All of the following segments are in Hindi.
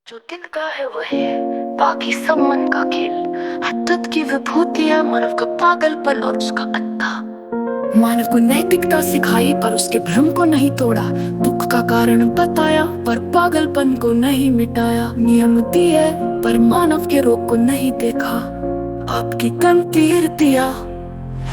जो दिल का है वो है, बाकी सब मन का खेल। हद की विभूतियां मानव का पागलपन और उसका अत्ता। मानव को नैतिकता सिखाई पर उसके भ्रम को नहीं तोड़ा। दुख का कारण बताया पर पागलपन को नहीं मिटाया। नियम दिए पर मानव के रोग को नहीं देखा। आपकी गंभीरता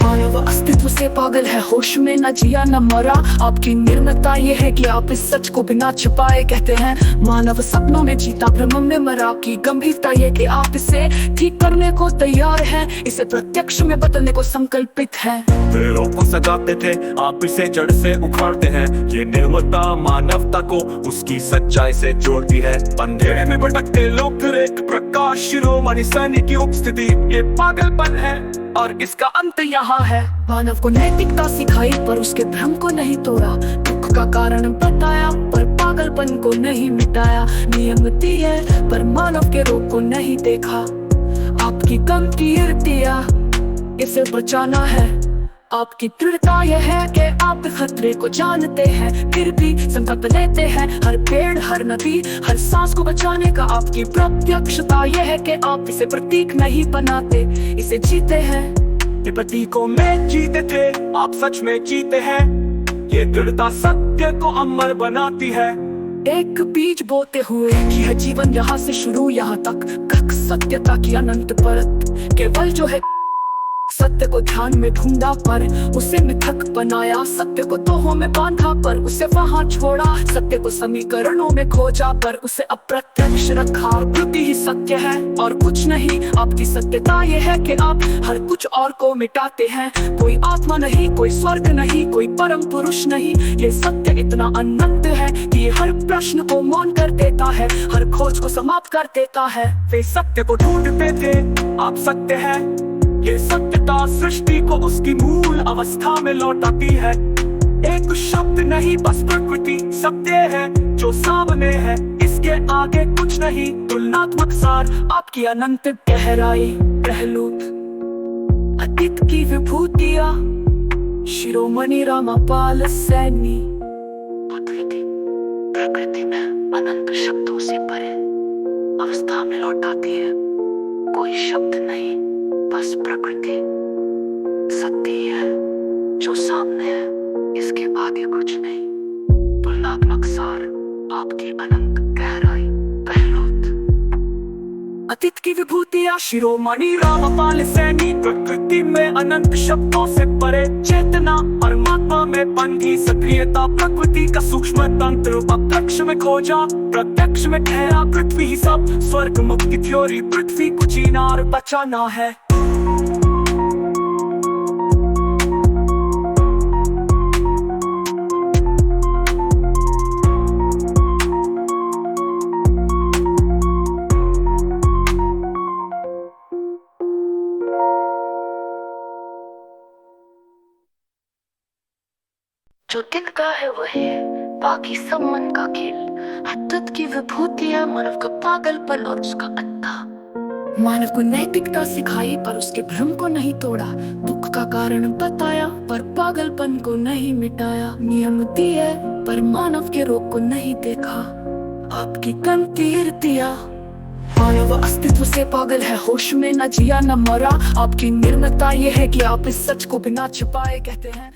मानव अस्तित्व से पागल है, होश में न जिया न मरा। आपकी निर्मता ये है कि आप इस सच को बिना छुपाए कहते हैं। मानव सपनों में जीता भ्रम में मरा। की गंभीरता ये कि आप इसे ठीक करने को तैयार हैं, इसे प्रत्यक्ष में बदलने को संकल्पित हैं। पेड़ों को सजाते थे आप इसे जड़ से उखाड़ते हैं। ये निर्मता मानवता को उसकी सच्चाई से जोड़ती है। अंधेरे में भटकते लोग फिर एक प्रकाश शिरोमणि सैनिक की उपस्थिति। ये पागलपन है और इसका अंत यहाँ है। मानव को नैतिकता सिखाई पर उसके भ्रम को नहीं तोड़ा। दुख का कारण बताया पर पागलपन को नहीं मिटाया। नियम दिए पर मानव के रोग को नहीं देखा। आपकी गंभीरता इसे बचाना है। आपकी दृढ़ता यह है कि आप खतरे को जानते हैं, फिर भी संकल्प लेते हैं। हर पेड़ हर नदी हर सांस को बचाने का। आपकी प्रत्यक्षता यह है कि आप इसे प्रतीक नहीं बनाते, इसे जीते हैं। ये प्रतीकों में जीते थे आप सच में जीते हैं। ये दृढ़ता सत्य को अमर बनाती है। एक बीज बोते हुए यह जीवन यहाँ से शुरू यहाँ तक सत्यता की अनंत परत। केवल जो है सत्य को ध्यान में ढूंढा पर उसे मिथक बनाया। सत्य को तोहों में बांधा पर उसे वहां छोड़ा। सत्य को समीकरणों में खोजा पर उसे अप्रत्यक्ष रखा। प्रकृति ही सत्य है और कुछ नहीं। आपकी सत्यता ये है कि आप हर कुछ और को मिटाते हैं। कोई आत्मा नहीं, कोई स्वर्ग नहीं, कोई परम पुरुष नहीं। ये सत्य इतना अनंत है कि ये हर प्रश्न को मौन कर देता है, हर खोज को समाप्त कर देता है। वे सत्य को ढूंढते थे आप सत्य है। ये सत्यता सृष्टि को उसकी मूल अवस्था में लौटाती है। एक शब्द नहीं बस प्रकृति सत्य है जो सामने है। इसके आगे कुछ नहीं। तुलनात्मक सार आपकी अनंत गहराई। पहलू अतीत की विभूतियां शिरोमणि रामपाल सैनी। प्रकृति में अनंत शब्दों से परे अवस्था में लौटाती है। कोई शब्द नहीं बस प्रकृति सत्य है जो सामने है। इसके आगे कुछ नहीं। तुलनात्मक सार आपकी अनंत गहराई। पहलूत अतीत की विभूतियां शिरोमणि रामपाल सैनी। प्रकृति में अनंत शब्दों से परे चेतना। परमात्मा में बंधी सक्रियता। प्रकृति का सूक्ष्म तंत्र प्रत्यक्ष में खोजा, प्रत्यक्ष में ठहरा। पृथ्वी ही सब स्वर्ग मुक्ति थ्योरी। पृथ्वी को जीना और बचाना है। जो दिल का है वो है, बाकी सब मन का खेल। हद की विभूतियां मानव का पागलपन और उसका अत्ता। मानव को नैतिकता सिखाई पर उसके भ्रम को नहीं तोड़ा। दुख का कारण बताया पर पागलपन को नहीं मिटाया। नियम दिए पर मानव के रोग को नहीं देखा। आपकी गंभीरता मानव अस्तित्व से पागल है, होश में न जिया न मरा। आपकी निर्मता ये है कि आप इस सच को बिना छुपाए कहते हैं।